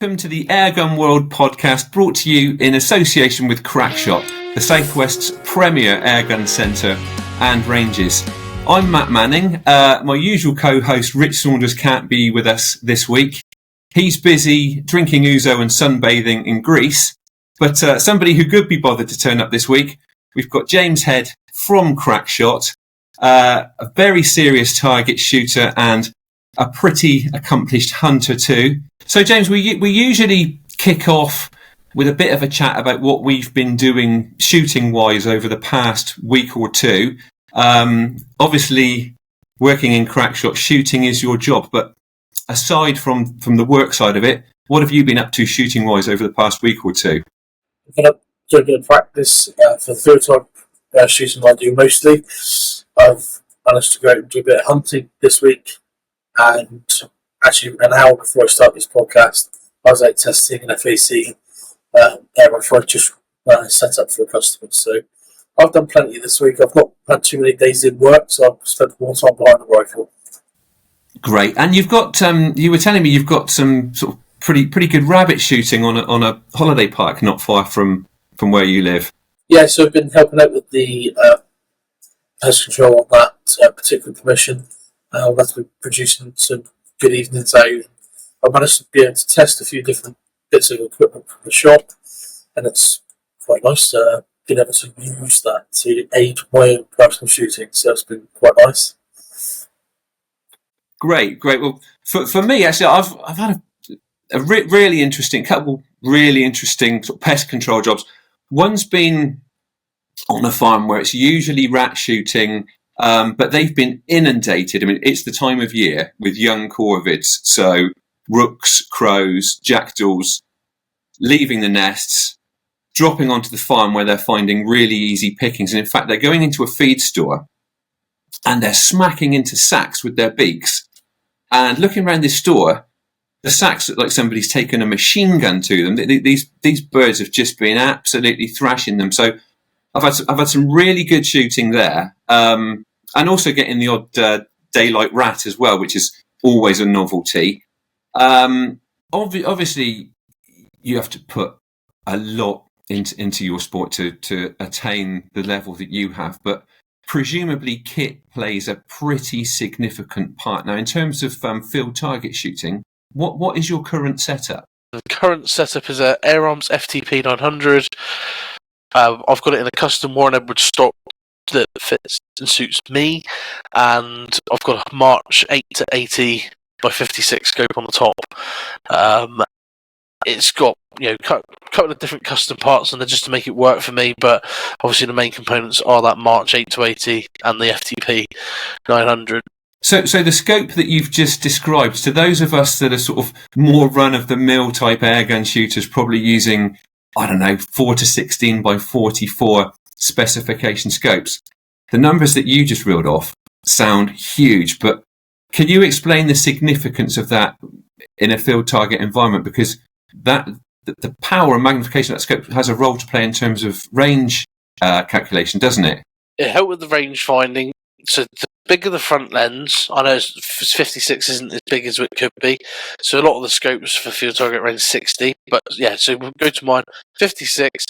Welcome to the Airgun World Podcast, brought to you in association with Crackshot, the Southwest's premier airgun centre and ranges. I'm Matt Manning. My usual co-host Rich Saunders can't be with us this week. He's busy drinking ouzo and sunbathing in Greece, but somebody who could be bothered to turn up this week, we've got James Head from Crackshot, a very serious target shooter and a pretty accomplished hunter too. So, James, we usually kick off with a bit of a chat about what we've been doing shooting-wise over the past week or two. Obviously, working in Crackshot, shooting is your job. But aside from the work side of it, what have you been up to shooting-wise over the past week or two? I've been up doing a bit of practice for the field type shooting I do mostly. I've managed to go out and do a bit of hunting this week. And actually, an hour before I start this podcast, I was out testing an FAC before I just set up for a customer. So I've done plenty this week. I've not had too many days in work, so I've spent more time behind the rifle. Great. And you've got, you were telling me you've got some sort of pretty good rabbit shooting on a holiday park not far from where you live. Yeah, so I've been helping out with the pest control on that particular permission. I'll have to be producing some good evenings out. I managed to be able to test a few different bits of equipment from the shop, and it's quite nice being able to use that to aid my own personal shooting, so it's been quite nice. Great. Well, for me, actually, I've had a really interesting couple sort of pest control jobs. One's been on a farm where it's usually rat shooting, but they've been inundated. I mean, it's the time of year with young corvids, so rooks, crows, jackdaws leaving the nests, dropping onto the farm where they're finding really easy pickings. And in fact, they're going into a feed store and they're smacking into sacks with their beaks. And looking around this store, the sacks look like somebody's taken a machine gun to them. These birds have just been absolutely thrashing them. So I've had some really good shooting there. And also getting the odd daylight rat as well, which is always a novelty. Obviously, you have to put a lot into your sport to attain the level that you have, but presumably kit plays a pretty significant part. Now, in terms of field target shooting, what is your current setup? The current setup is a Air Arms FTP 900. I've got it in a custom Warren Edwards stock that fits and suits me, and I've got a March 8 to 80 by 56 scope on the top. It's got a couple of different custom parts in there just to make it work for me, but obviously the main components are that March 8 to 80 and the FTP 900. So the scope that you've just described, to those of us that are sort of more run-of-the-mill type airgun shooters, probably using, 4 to 16 by 44 specification scopes, the numbers that you just reeled off sound huge, but can you explain the significance of that in a field target environment? Because the power and magnification of that scope has a role to play in terms of range calculation, doesn't it? It helped with the range finding. So the bigger the front lens, I know 56 isn't as big as it could be, so a lot of the scopes for field target range 60, but yeah, so we'll go to mine, 56.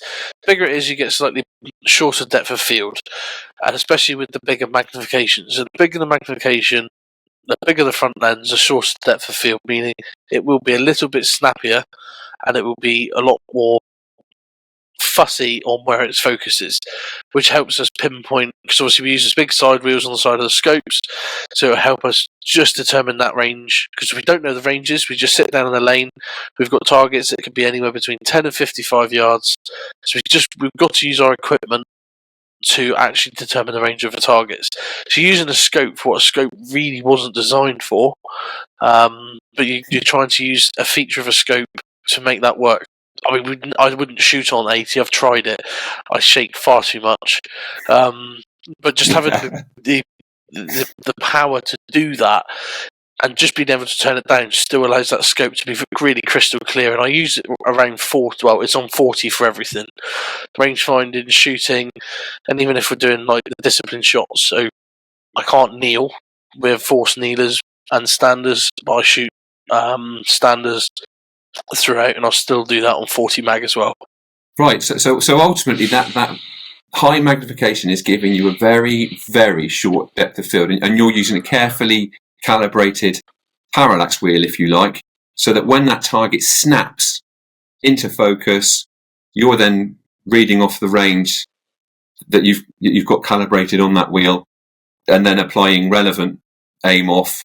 Bigger it is, you get slightly shorter depth of field, and especially with the bigger magnification. So the bigger the magnification, the bigger the front lens, the shorter depth of field, meaning it will be a little bit snappier, and it will be a lot more fussy on where its focus is, which helps us pinpoint, because obviously we use this big side wheels on the side of the scopes, so it'll help us just determine that range, because if we don't know the ranges, we just sit down in a lane, we've got targets that could be anywhere between 10 and 55 yards, so we've got to use our equipment to actually determine the range of the targets. So using a scope for what a scope really wasn't designed for, but you're trying to use a feature of a scope to make that work. I mean, I wouldn't shoot on 80. I've tried it. I shake far too much. But just having the power to do that and just being able to turn it down still allows that scope to be really crystal clear. And I use it around 40. Well, it's on 40 for everything. Range finding, shooting, and even if we're doing like the discipline shots. So I can't kneel. We're forced kneelers and standers, but I shoot standers throughout, and I'll still do that on 40 mag as well. Right. So ultimately, that high magnification is giving you a very, very short depth of field, and you're using a carefully calibrated parallax wheel, if you like, so that when that target snaps into focus, you're then reading off the range that you've got calibrated on that wheel, and then applying relevant aim off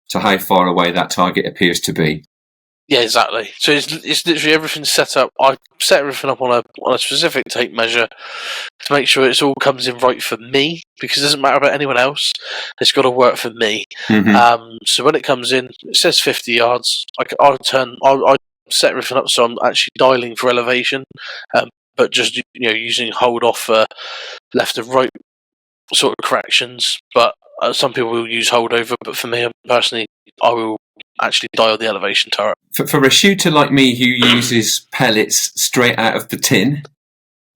to how far away that target appears to be. Yeah, exactly. So it's literally everything set up. I set everything up on a specific tape measure to make sure it all comes in right for me, because it doesn't matter about anyone else. It's got to work for me. Mm-hmm. So when it comes in, it says 50 yards. I set everything up so I'm actually dialing for elevation, but just using hold off for left and right sort of corrections. But some people will use holdover, but for me personally, I will actually dial the elevation turret. For a shooter like me who uses pellets straight out of the tin,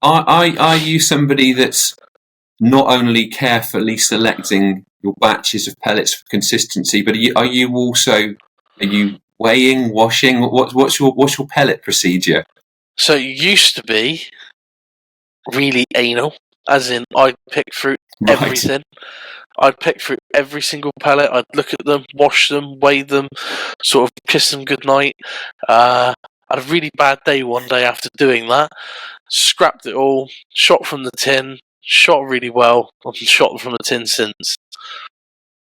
are you somebody that's not only carefully selecting your batches of pellets for consistency, but are you weighing, washing? What's your pellet procedure? So it used to be really anal, as in I'd pick through everything. I'd pick through every single pellet. I'd look at them, wash them, weigh them, sort of kiss them goodnight. I had a really bad day one day after doing that. Scrapped it all, shot from the tin, shot really well, and shot from the tin since.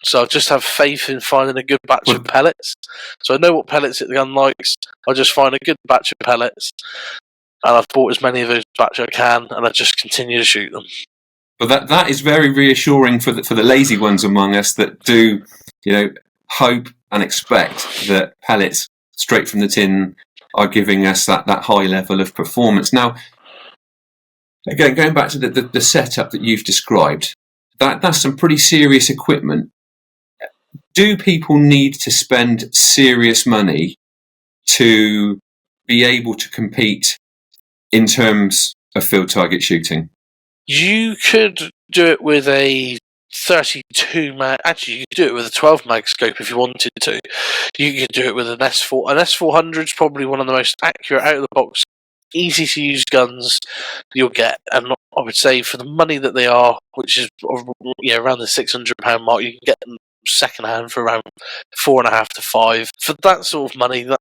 So I just have faith in finding a good batch of pellets. So I know what pellets the gun likes. I just find a good batch of pellets, and I've bought as many of those batch as I can, and I just continue to shoot them. But that is very reassuring for the lazy ones among us that do, hope and expect that pellets straight from the tin are giving us that high level of performance. Now, again, going back to the setup that you've described, that's some pretty serious equipment. Do people need to spend serious money to be able to compete in terms of field target shooting? You could do it with a 32 mag. Actually, you could do it with a 12 mag scope if you wanted to. You could do it with an S4. An S400 is probably one of the most accurate, out of the box, easy to use guns you'll get. And I would say for the money that they are, which is around the £600 mark, you can get them second hand for around $4.5 to $5. For that sort of money, that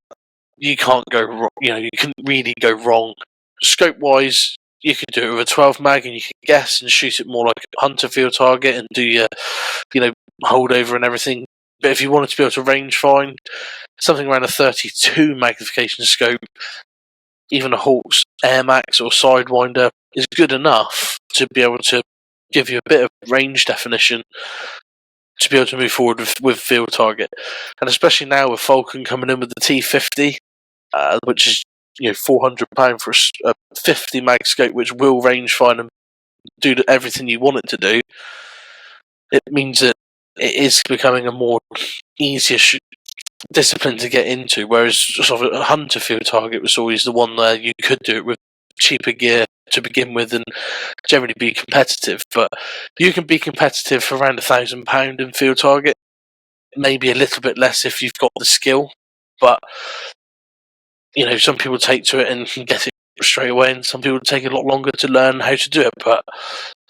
you can't go wrong. You can really go wrong. Scope wise, you could do it with a 12 mag, and you could guess and shoot it more like a hunter field target and do your, holdover and everything. But if you wanted to be able to range find, something around a 32 magnification scope, even a Hawk's Air Max or Sidewinder is good enough to be able to give you a bit of range definition to be able to move forward with field target. And especially now with Falcon coming in with the T50, which is £400 for a 50 mag scope, which will range find and do everything you want it to do. It means that it is becoming a more easier discipline to get into, whereas sort of a hunter field target was always the one where you could do it with cheaper gear to begin with and generally be competitive. But you can be competitive for around £1,000 in field target, maybe a little bit less if you've got the skill, but some people take to it and can get it straight away, and some people take a lot longer to learn how to do it, but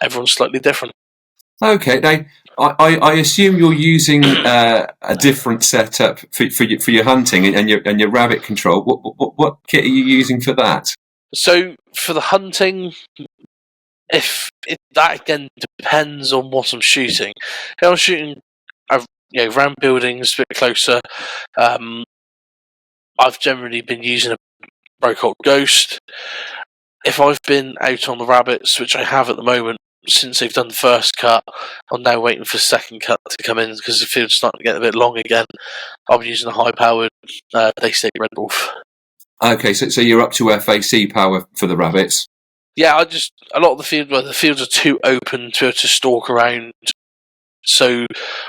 everyone's slightly different. Okay, now I assume you're using a different setup for your hunting and your rabbit control. What kit are you using for that? So for the hunting, that again depends on what I'm shooting. If I'm shooting around buildings a bit closer, I've generally been using a Brocolt Ghost. If I've been out on the rabbits, which I have at the moment, since they've done the first cut, I'm now waiting for the second cut to come in because the field's starting to get a bit long again. I'll be using a high-powered Daystate Red Wolf. Okay, so you're up to FAC power for the rabbits? Yeah, a lot of the fields are too open to stalk around, so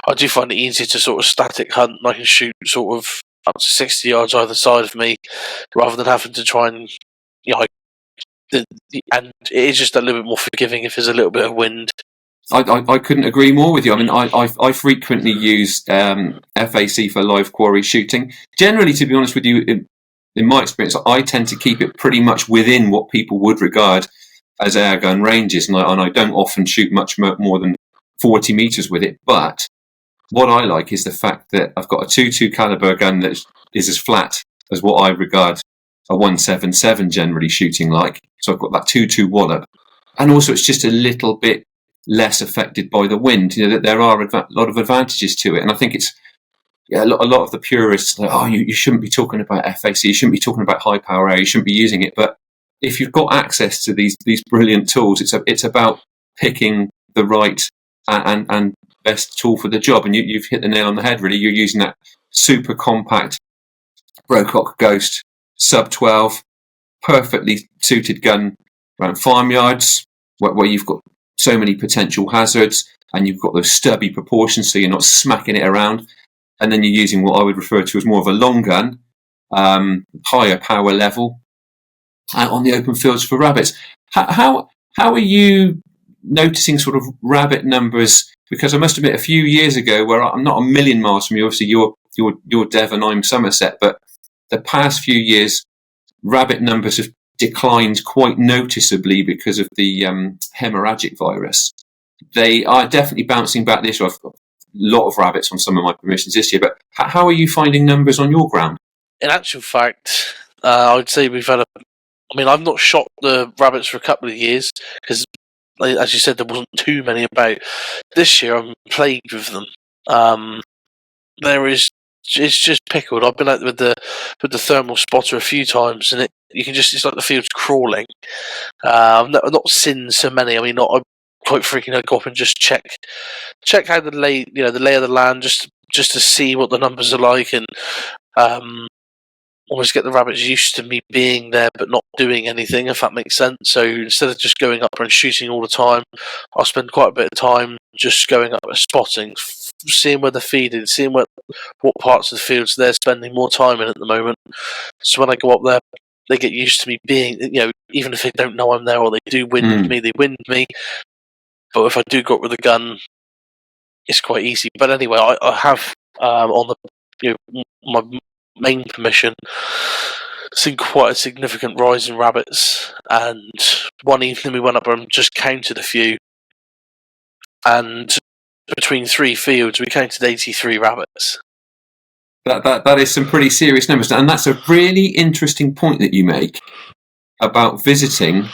I do find it easier to sort of static hunt, and I can shoot sort of up to 60 yards either side of me, rather than having to try and, and it is just a little bit more forgiving if there's a little bit of wind. I couldn't agree more with you. I mean, I frequently use FAC for live quarry shooting. Generally, to be honest with you, in my experience, I tend to keep it pretty much within what people would regard as airgun ranges, and I don't often shoot much more than 40 meters with it. But what I like is the fact that I've got a .22 caliber gun that is as flat as what I regard a 177 generally shooting like. So I've got that .22 wallop, and also it's just a little bit less affected by the wind. That there are a lot of advantages to it, and I think it's a lot of the purists like, you shouldn't be talking about FAC, you shouldn't be talking about high power air, you shouldn't be using it. But if you've got access to these brilliant tools, it's about picking the right and best tool for the job. And you've hit the nail on the head, really. You're using that super compact Brocock Ghost sub 12, perfectly suited gun around farmyards where you've got so many potential hazards, and you've got those stubby proportions, so you're not smacking it around. And then you're using what I would refer to as more of a long gun, higher power level, out on the open fields for rabbits. How are you noticing sort of rabbit numbers? Because I must admit, a few years ago, where I'm not a million miles from you, obviously you're Devon, I'm Somerset, but the past few years, rabbit numbers have declined quite noticeably because of the hemorrhagic virus. They are definitely bouncing back this year. I've got a lot of rabbits on some of my permissions this year, but how are you finding numbers on your ground? In actual fact, I would say we've had I've not shot the rabbits for a couple of years because, as you said, there wasn't too many about. This year, I'm plagued with them. It's just pickled. I've been out with the thermal spotter a few times, and it's like the field's crawling. I've not seen so many. I'm quite freaking. I go up and just check how the lay of the land, just to see what the numbers are like, and almost get the rabbits used to me being there but not doing anything, if that makes sense. So instead of just going up and shooting all the time, I'll spend quite a bit of time just going up and spotting, seeing where they're feeding, seeing what parts of the fields they're spending more time in at the moment. So when I go up there, they get used to me being, even if they don't know I'm there or they do wind me, they wind me. But if I do go up with a gun, it's quite easy. But anyway, I have on the my main permission seen quite a significant rise in rabbits, and one evening we went up and just counted a few, and between 3 fields we counted 83 rabbits. That is some pretty serious numbers, and that's a really interesting point that you make about visiting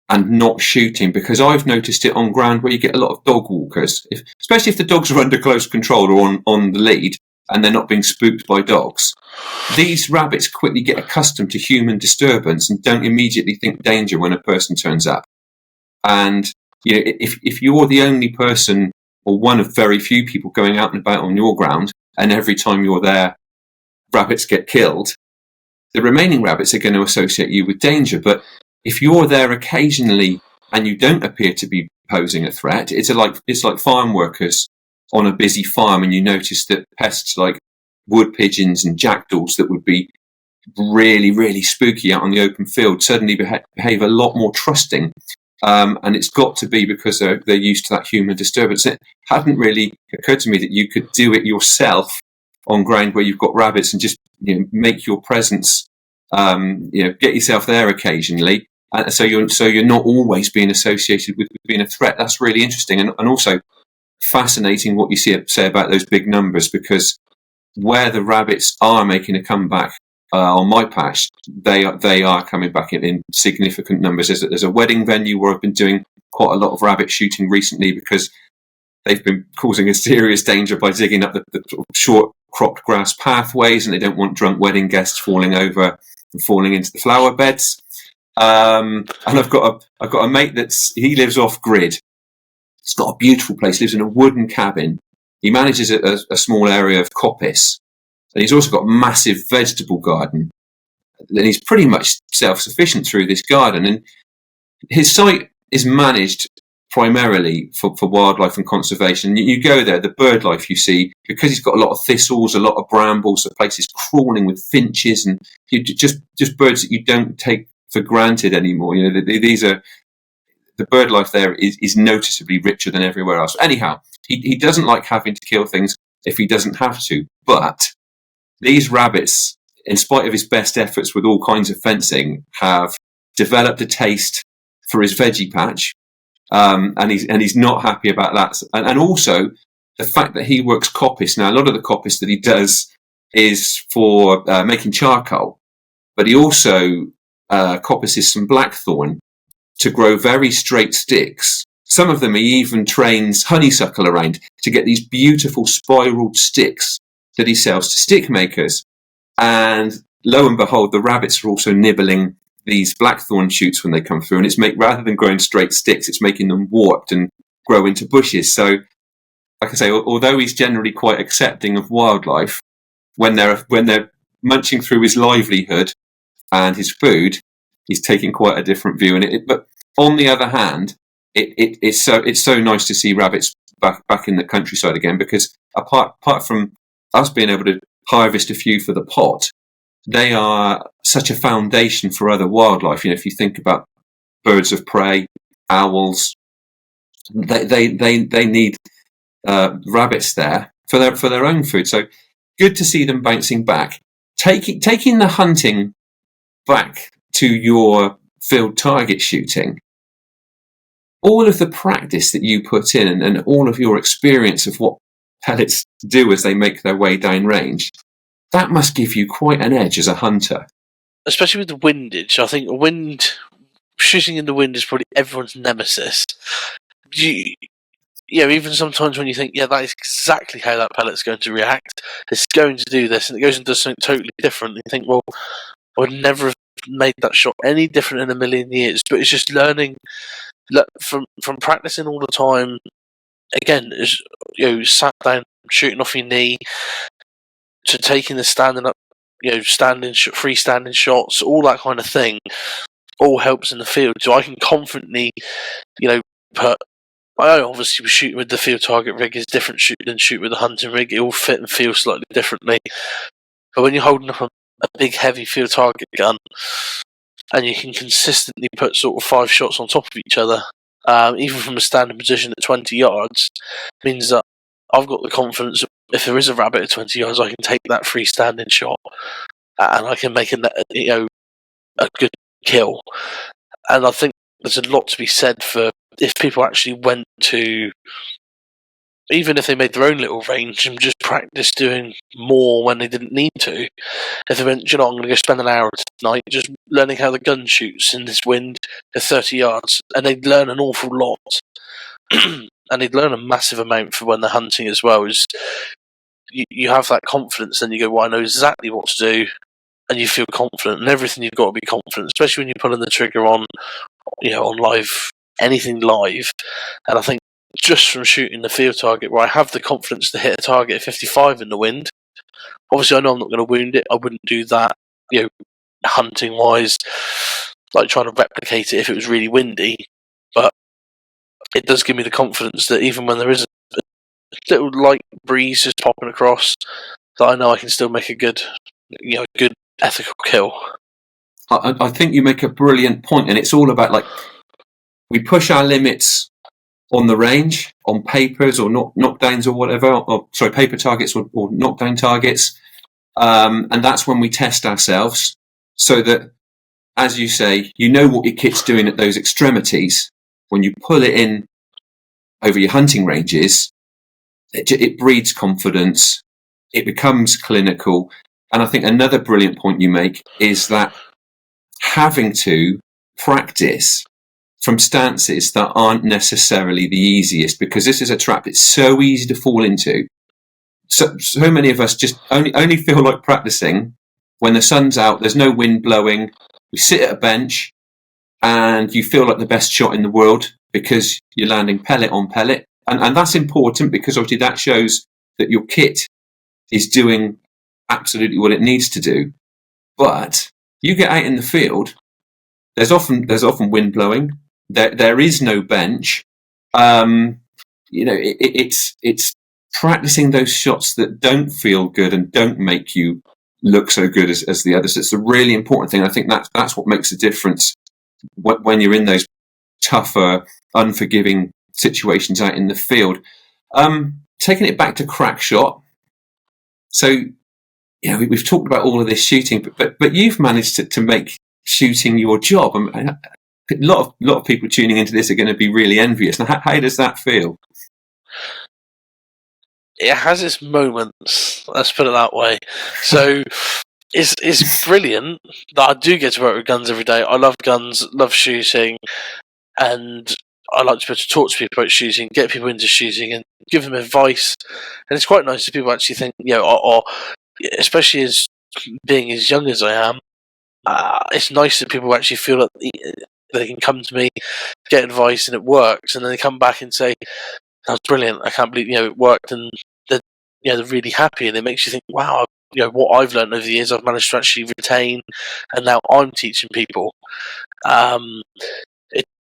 and not shooting, because I've noticed it on ground where you get a lot of dog walkers, especially if the dogs are under close control or on the lead and they're not being spooked by dogs. These rabbits quickly get accustomed to human disturbance and don't immediately think danger when a person turns up. And if you're the only person or one of very few people going out and about on your ground, and every time you're there, rabbits get killed, the remaining rabbits are going to associate you with danger. But if you're there occasionally and you don't appear to be posing a threat, it's like farm workers on a busy farm, and you notice that pests like wood pigeons and jackdaws that would be really, really spooky out on the open field suddenly behave a lot more trusting. And it's got to be because they're used to that human disturbance. It hadn't really occurred to me that you could do it yourself on ground where you've got rabbits and just make your presence, get yourself there occasionally. And so you're not always being associated with being a threat. That's really interesting, and also fascinating what you say about those big numbers, because where the rabbits are making a comeback on my patch, they are coming back in significant numbers. There's a wedding venue where I've been doing quite a lot of rabbit shooting recently because they've been causing a serious danger by digging up the sort of short cropped grass pathways, and they don't want drunk wedding guests falling over and falling into the flower beds. And I've got a mate he lives off grid. He's got a beautiful place, lives in a wooden cabin. He manages a small area of coppice. And he's also got a massive vegetable garden. And he's pretty much self-sufficient through this garden. And his site is managed primarily for wildlife and conservation. You go there, the bird life you see, because he's got a lot of thistles, a lot of brambles, the place is crawling with finches and just birds that you don't take for granted anymore. These are... The bird life there is noticeably richer than everywhere else. Anyhow, he doesn't like having to kill things if he doesn't have to. But these rabbits, in spite of his best efforts with all kinds of fencing, have developed a taste for his veggie patch, and he's not happy about that. And also the fact that he works coppice. Now, a lot of the coppice that he does is for making charcoal, but he also coppices some blackthorn to grow very straight sticks. Some of them he even trains honeysuckle around to get these beautiful spiraled sticks that he sells to stick makers. And lo and behold, the rabbits are also nibbling these blackthorn shoots when they come through, and it's rather than growing straight sticks, it's making them warped and grow into bushes. So, like I say, although he's generally quite accepting of wildlife, when they're munching through his livelihood and his food, he's taking quite a different view. But on the other hand, it's so nice to see rabbits back in the countryside again, because apart from us being able to harvest a few for the pot, they are such a foundation for other wildlife. If you think about birds of prey, owls, they need rabbits there for their own food. So good to see them bouncing back, taking the hunting back to your field target shooting. All of the practice that you put in and all of your experience of what pellets do as they make their way down range, that must give you quite an edge as a hunter. Especially with the windage. I think shooting in the wind is probably everyone's nemesis. Even sometimes when you think, that is exactly how that pellet's going to react, it's going to do this, and it goes and does something totally different, and you think, well, I would never have made that shot any different in a million years. But it's just learning from practicing all the time. Again, sat down, shooting off your knee, to taking the standing up, freestanding shots, all that kind of thing, all helps in the field. So I can confidently, put. I obviously shooting with the field target rig is different than shooting with the hunting rig. It all fit and feel slightly differently. But when you're holding up a big, heavy field target gun, and you can consistently put sort of 5 shots on top of each other, even from a standing position at 20 yards, means that I've got the confidence that if there is a rabbit at 20 yards, I can take that freestanding shot and I can make a good kill. And I think there's a lot to be said for if people actually went to, even if they made their own little range and just practice doing more when they didn't need to. If they went, I'm going to go spend an hour tonight just learning how the gun shoots in this wind at 30 yards, and they'd learn an awful lot. And they'd learn a massive amount for when they're hunting as well. Is you have that confidence, and you go, well, I know exactly what to do, and you feel confident, and everything you've got to be confident, especially when you're pulling the trigger on live, anything live. And I think just from shooting the field target, where I have the confidence to hit a target at 55 in the wind, obviously I know I'm not going to wound it. I wouldn't do that, hunting wise, like trying to replicate it if it was really windy. But it does give me the confidence that even when there is a little light breeze just popping across, that I know I can still make a good ethical kill. I think you make a brilliant point, and it's all about we push our limits on the range, on papers or knockdowns or whatever, paper targets or knockdown targets, and that's when we test ourselves, so that, as you say, what your kit's doing at those extremities. When you pull it in over your hunting ranges, it breeds confidence, it becomes clinical. And I think another brilliant point you make is that having to practice from stances that aren't necessarily the easiest, because this is a trap it's so easy to fall into. So many of us just only feel like practicing when the sun's out, there's no wind blowing, we sit at a bench, and you feel like the best shot in the world because you're landing pellet on pellet. And that's important, because obviously that shows that your kit is doing absolutely what it needs to do. But you get out in the field, there's often wind blowing. There is no bench. It's practicing those shots that don't feel good and don't make you look so good as the others. It's a really important thing. I think that's what makes a difference when you're in those tougher, unforgiving situations out in the field. Taking it back to Crackshot. So we've talked about all of this shooting, but you've managed to make shooting your job. A lot of people tuning into this are going to be really envious. Now, how does that feel? It has its moments. Let's put it that way. So it's brilliant that I do get to work with guns every day. I love guns, love shooting, and I like to be able to talk to people about shooting, get people into shooting, and give them advice. And it's quite nice that people actually think, or especially as being as young as I am, it's nice that people actually feel that they can come to me, get advice, and it works, and then they come back and say, "That was brilliant! I can't believe it worked," and they're really happy, and it makes you think, "Wow, what I've learned over the years, I've managed to actually retain, and now I'm teaching people."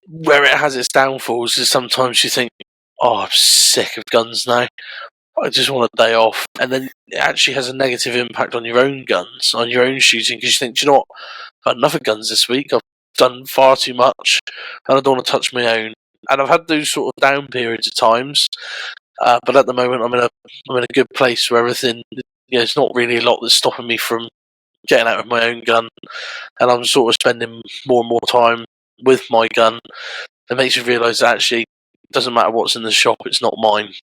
Where it has its downfalls is sometimes you think, "Oh, I'm sick of guns now. I just want a day off," and then it actually has a negative impact on your own guns, on your own shooting, because you think, "Do you know what? I've had enough of guns this week. I've done far too much, and I don't want to touch my own." And I've had those sort of down periods at times, but at the moment I'm in a good place where everything, it's not really a lot that's stopping me from getting out of my own gun, and I'm sort of spending more and more time with my gun. It makes you realise that actually it doesn't matter what's in the shop, it's not mine.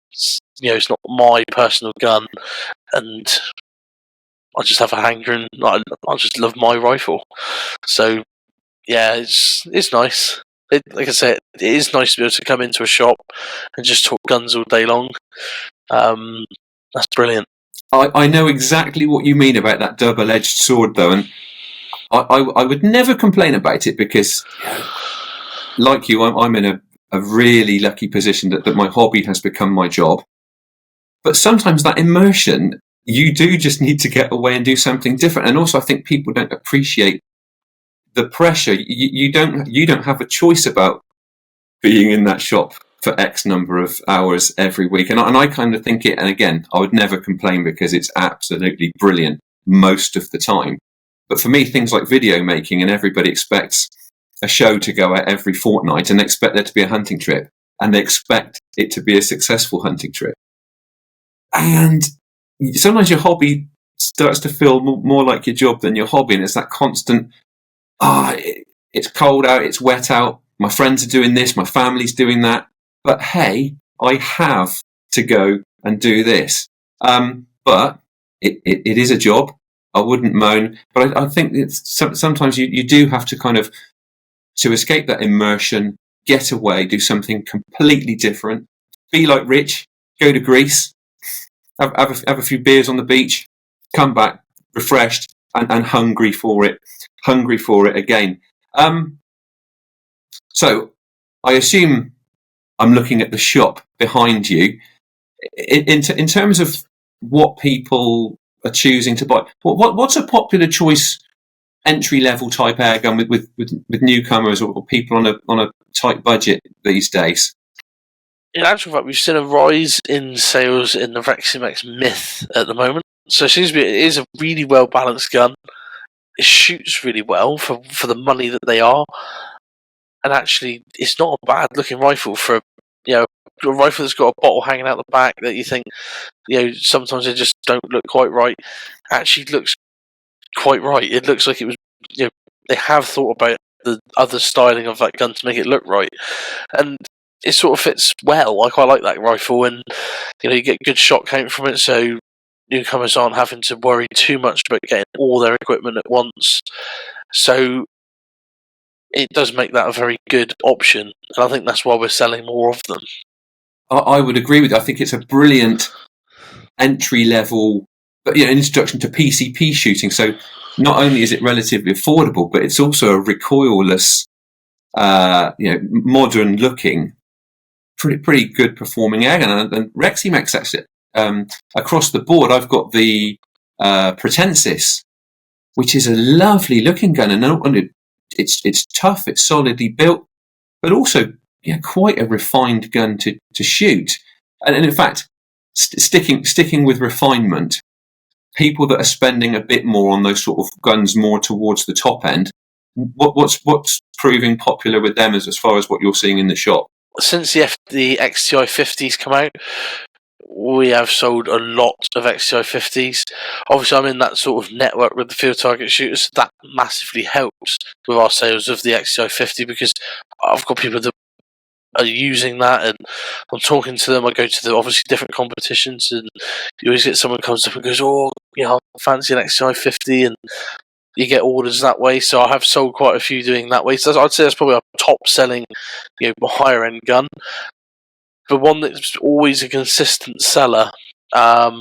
It's not my personal gun, and I just have a hankering. I just love my rifle. So yeah, it's nice. Like I said, it is nice to be able to come into a shop and just talk guns all day long. That's brilliant. I know exactly what you mean about that double-edged sword, though, and I would never complain about it because, like you, I'm in a really lucky position that my hobby has become my job. But sometimes that immersion, you do just need to get away and do something different. And also, I think people don't appreciate the pressure. You don't have a choice about being in that shop for X number of hours every week. And I kind of think it, and again, I would never complain because it's absolutely brilliant most of the time. But for me, things like video making, and everybody expects a show to go out every fortnight, and they expect there to be a hunting trip, and they expect it to be a successful hunting trip. And sometimes your hobby starts to feel more like your job than your hobby, and it's that constant, it's cold out, it's wet out, my friends are doing this, my family's doing that, but hey, I have to go and do this. But it is a job. I wouldn't moan, but I think sometimes you do have to kind of, to escape that immersion, get away, do something completely different, be like Rich, go to Greece, have a few beers on the beach, come back refreshed and hungry for it again. So I assume I'm looking at the shop behind you. In terms of what people are choosing to buy, what's a popular choice entry level type airgun with newcomers or people on a tight budget these days? In actual fact, we've seen a rise in sales in the Reximex Myth at the moment. So it seems to be, it is a really well balanced gun. It shoots really well for the money that they are, and actually, it's not a bad looking rifle for a rifle that's got a bottle hanging out the back that you think sometimes they just don't look quite right. Actually, looks quite right. It looks like it was they have thought about the other styling of that gun to make it look right, and it sort of fits well. I quite like that rifle, and you get good shot count from it, so newcomers aren't having to worry too much about getting all their equipment at once. So it does make that a very good option, and I think that's why we're selling more of them. I would agree with you. I think it's a brilliant entry level, introduction to PCP shooting. So not only is it relatively affordable, but it's also a recoilless, modern looking, pretty good performing airgun. And Reximex actually, across the board, I've got the Pretensis, which is a lovely looking gun, and it's tough, it's solidly built, but also quite a refined gun to shoot. And in fact, sticking with refinement, people that are spending a bit more on those sort of guns more towards the top end, what's proving popular with them as far as what you're seeing in the shop? Since the XTI 50's come out, we have sold a lot of XTI 50s. Obviously, I'm in that sort of network with the field target shooters. So that massively helps with our sales of the XTI 50 because I've got people that are using that, and I'm talking to them. I go to the obviously different competitions, and you always get someone comes up and goes, "Oh, I fancy an XTI 50," and you get orders that way. So I have sold quite a few doing that way. So I'd say that's probably our top selling, higher end gun. But one that's always a consistent seller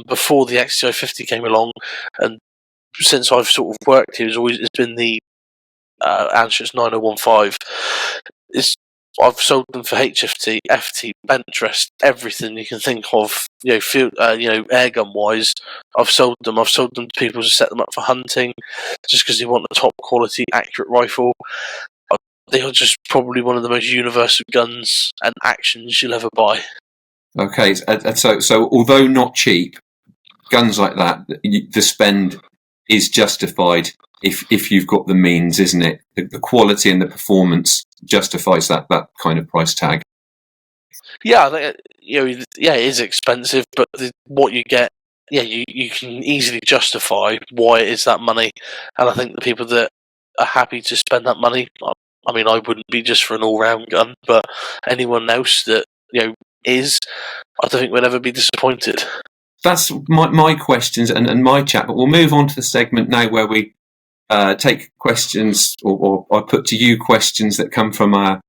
before the XTI 50 came along, and since I've sort of worked here, it's been the Anschutz 9015. I've sold them for HFT, FT, bench rest, everything you can think of. Airgun wise, I've sold them. I've sold them to people to set them up for hunting, just because they want a top quality, accurate rifle. They are just probably one of the most universal guns and actions you'll ever buy. Okay, so although not cheap, guns like that, the spend is justified if you've got the means, isn't it? The quality and the performance justifies that kind of price tag. Yeah, I think, it is expensive, but what you get, you can easily justify why it is that money. And I think the people that are happy to spend that money, I mean, I wouldn't be just for an all-round gun, but anyone else that is, I don't think would ever be disappointed. That's my questions and my chat, but we'll move on to the segment now where we take questions, or I put to you questions that come from our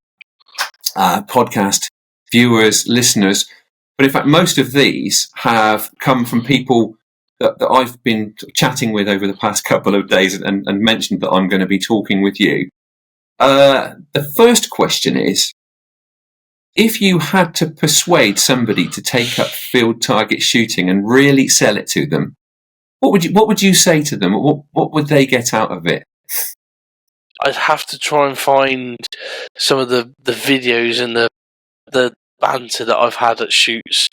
podcast viewers, listeners. But in fact, most of these have come from people that I've been chatting with over the past couple of days and mentioned that I'm going to be talking with you. The first question is, if you had to persuade somebody to take up field target shooting and really sell it to them, what would you say to them? What would they get out of it? I'd have to try and find some of the videos and the banter that I've had at shoots.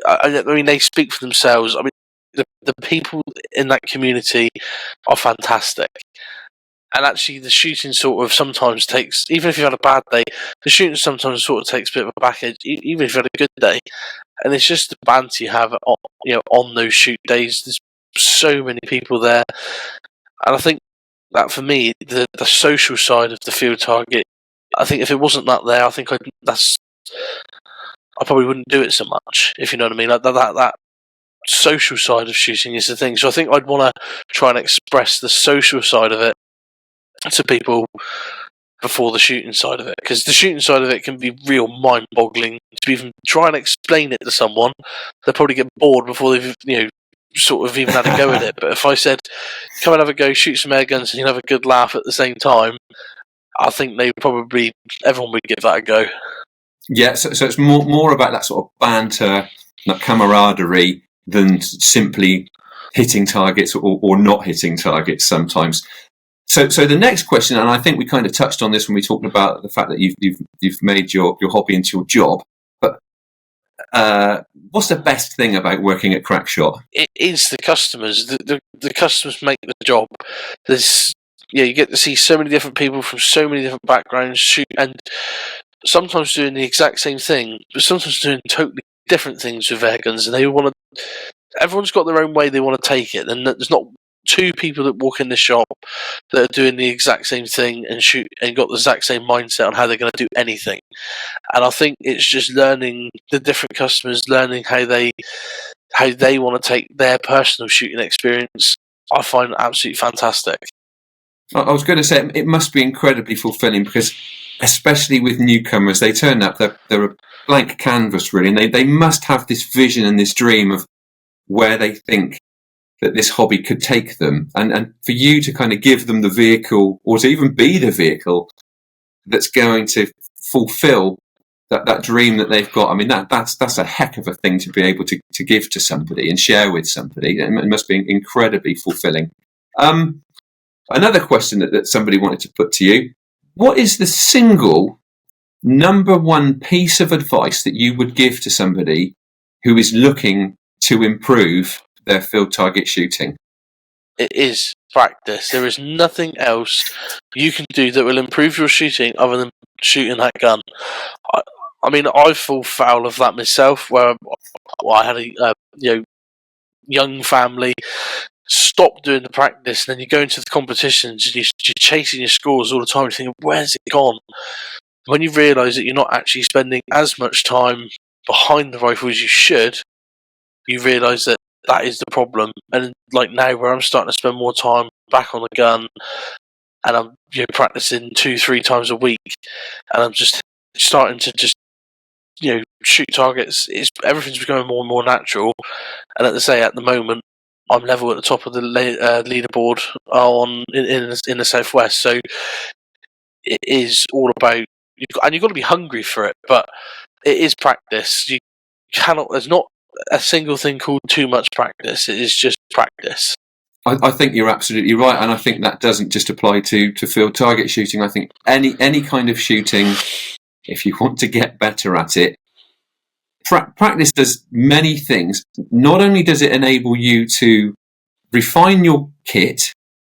I mean, they speak for themselves. I mean, the people in that community are fantastic. And actually, the shooting sort of sometimes takes, even if you've had a bad day, the shooting sometimes sort of takes a bit of a back edge, even if you've had a good day. And it's just the banter you have on those shoot days. There's so many people there. And I think that for me, the social side of the field target, I think if it wasn't that there, I think I probably wouldn't do it so much, if you know what I mean. Like that social side of shooting is the thing. So I think I'd want to try and express the social side of it to people before the shooting side of it, because the shooting side of it can be real mind-boggling to even try and explain it to someone. They'll probably get bored before they've sort of even had a go at it. But if I said, come and have a go, shoot some air guns, and you'll have a good laugh at the same time, I think everyone would give that a go. Yeah, so it's more about that sort of banter, that camaraderie, than simply hitting targets or not hitting targets sometimes. So the next question, and I think we kind of touched on this when we talked about the fact that you've made your hobby into your job, but what's the best thing about working at Crackshot? It is the customers. The customers make the job. You get to see so many different people from so many different backgrounds shoot, and sometimes doing the exact same thing, but sometimes doing totally different things with air guns, and everyone's got their own way they want to take it, and there's not two people that walk in the shop that are doing the exact same thing and shoot and got the exact same mindset on how they're going to do anything. And I think it's just learning the different customers, learning how they want to take their personal shooting experience. I find absolutely fantastic. I was going to say it must be incredibly fulfilling, because especially with newcomers, they turn up, they're a blank canvas really, and they must have this vision and this dream of where they think that this hobby could take them, and for you to kind of give them the vehicle, or to even be the vehicle that's going to fulfill that dream that they've got. I mean, that's a heck of a thing to be able to give to somebody and share with somebody. It must be incredibly fulfilling. Another question that somebody wanted to put to you: what is the single number one piece of advice that you would give to somebody who is looking to improve their field target shooting? It is practice. There is nothing else you can do that will improve your shooting other than shooting that gun. I mean, I fall foul of that myself, where I had a young family, stop doing the practice, and then you go into the competitions and you're chasing your scores all the time. You're thinking, where's it gone? When you realise that you're not actually spending as much time behind the rifle as you should, you realise that is the problem. And like now, where I'm starting to spend more time back on the gun, and I'm practicing 2-3 times a week, and I'm just starting to just shoot targets. Everything's becoming more and more natural. And at the moment, I'm level at the top of the leaderboard in the southwest. So it is all about, and you've got to be hungry for it. But it is practice. You cannot. There's not a single thing called too much practice. It is just practice. I think you're absolutely right, and I think that doesn't just apply to field target shooting. I think any kind of shooting, if you want to get better at it, practice does many things. Not only does it enable you to refine your kit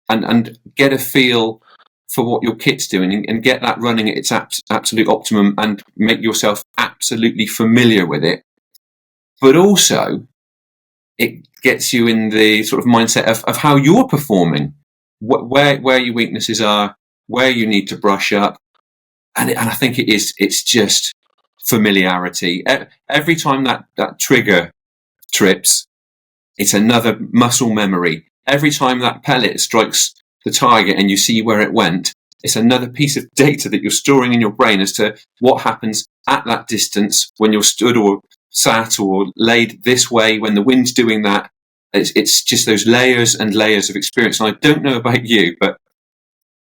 and get a feel for what your kit's doing and get that running at its absolute optimum and make yourself absolutely familiar with it, but also it gets you in the sort of mindset of how you're performing, where your weaknesses are, where you need to brush up. And I think it's just familiarity. Every time that trigger trips, it's another muscle memory. Every time that pellet strikes the target and you see where it went, it's another piece of data that you're storing in your brain as to what happens at that distance when you're stood or sat or laid this way, when the wind's doing that. It's just those layers and layers of experience. And I don't know about you, but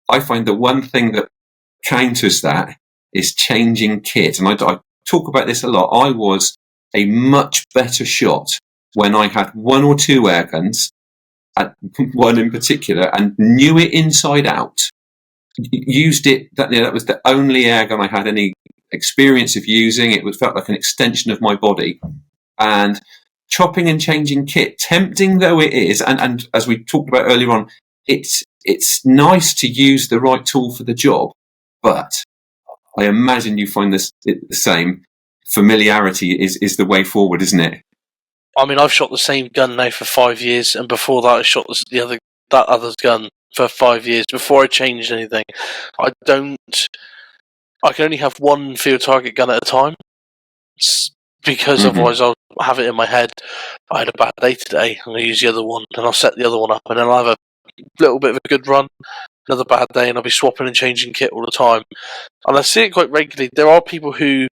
I find that one thing that counters that is changing kit. And I talk about this a lot. I was a much better shot when I had one or two air guns, one in particular, and knew it inside out. Used it. That was the only air gun I had any experience of using. It felt like an extension of my body. And chopping and changing kit, tempting though it is, and as we talked about earlier on, it's nice to use the right tool for the job, but I imagine you find the same. Familiarity is the way forward, isn't it? I mean, I've shot the same gun now for 5 years, and before that I shot that other gun for 5 years before I changed anything. I can only have one field target gun at a time, because otherwise I'll have it in my head, I had a bad day today, I'm going to use the other one, and I'll set the other one up, and then I'll have a little bit of a good run, another bad day, and I'll be swapping and changing kit all the time. And I see it quite regularly. There are people who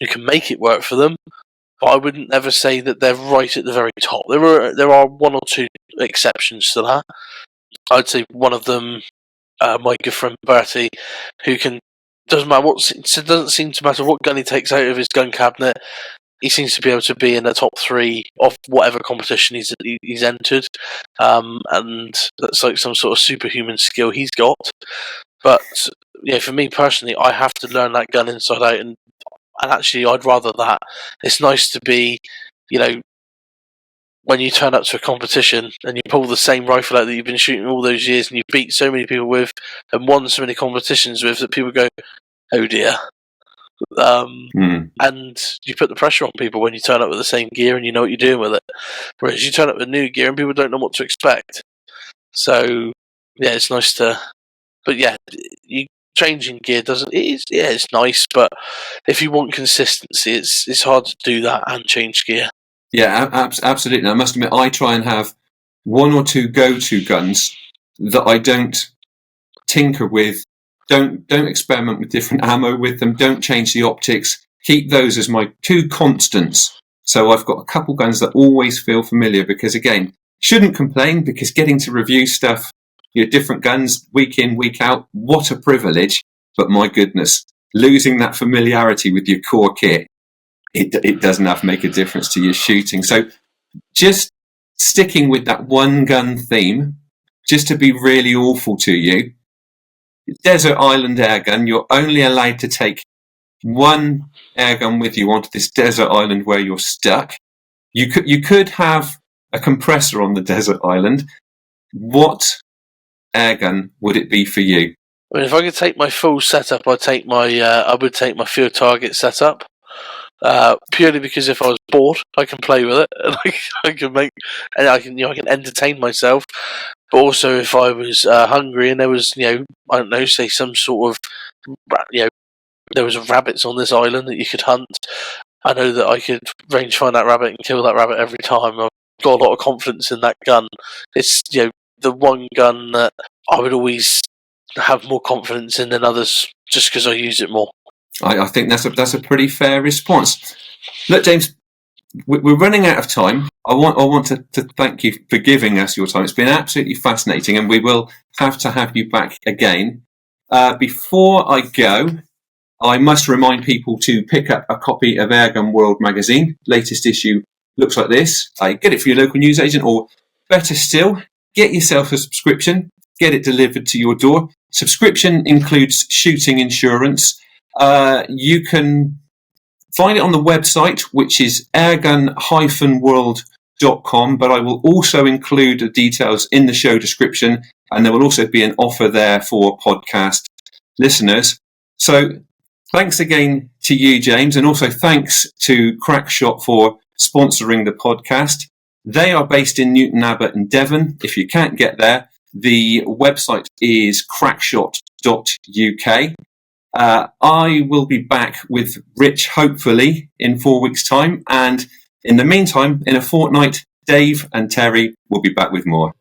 can make it work for them, but I wouldn't ever say that they're right at the very top. There are one or two exceptions to that. I'd say one of them, my good friend Bertie, who it doesn't seem to matter what gun he takes out of his gun cabinet, he seems to be able to be in the top 3 of whatever competition he's entered, and that's like some sort of superhuman skill he's got. But for me personally, I have to learn that gun inside out, and actually I'd rather that. It's nice to be, when you turn up to a competition and you pull the same rifle out that you've been shooting all those years and you beat so many people with and won so many competitions with, that people go, oh dear. And you put the pressure on people when you turn up with the same gear and you know what you're doing with it. Whereas you turn up with new gear and people don't know what to expect. So, it's nice to... But changing gear it's nice, but if you want consistency, it's hard to do that and change gear. Yeah, absolutely. I must admit, I try and have one or two go-to guns that I don't tinker with, don't experiment with different ammo with them, don't change the optics, keep those as my two constants. So I've got a couple guns that always feel familiar, because again, shouldn't complain, because getting to review stuff, different guns week in, week out, what a privilege. But my goodness, losing that familiarity with your core kit, it doesn't have to make a difference to your shooting. So just sticking with that one gun theme, just to be really awful to you, Desert Island airgun, you're only allowed to take one airgun with you onto this desert island where you're stuck. You could have a compressor on the desert island. What airgun would it be for you? I mean, if I could take my full setup, I would take my field target setup. Purely because if I was bored, I can play with it, and I can make, and I can entertain myself. But also, if I was hungry and there was, I don't know, say some sort of, there was rabbits on this island that you could hunt, I know that I could range find that rabbit and kill that rabbit every time. I've got a lot of confidence in that gun. It's the one gun that I would always have more confidence in than others, just because I use it more. I think that's a pretty fair response. Look, James, we're running out of time. I want to thank you for giving us your time. It's been absolutely fascinating, and we will have to have you back again. Before I go, I must remind people to pick up a copy of Airgun World magazine. Latest issue looks like this. Get it for your local newsagent, or better still, get yourself a subscription. Get it delivered to your door. Subscription includes shooting insurance. You can find it on the website, which is airgun-world.com, but I will also include the details in the show description, and there will also be an offer there for podcast listeners. So thanks again to you, James, and also thanks to Crackshot for sponsoring the podcast. They are based in Newton Abbot and Devon. If you can't get there, the website is crackshot.uk. I will be back with Rich, hopefully, in 4 weeks' time. And in the meantime, in a fortnight, Dave and Terry will be back with more.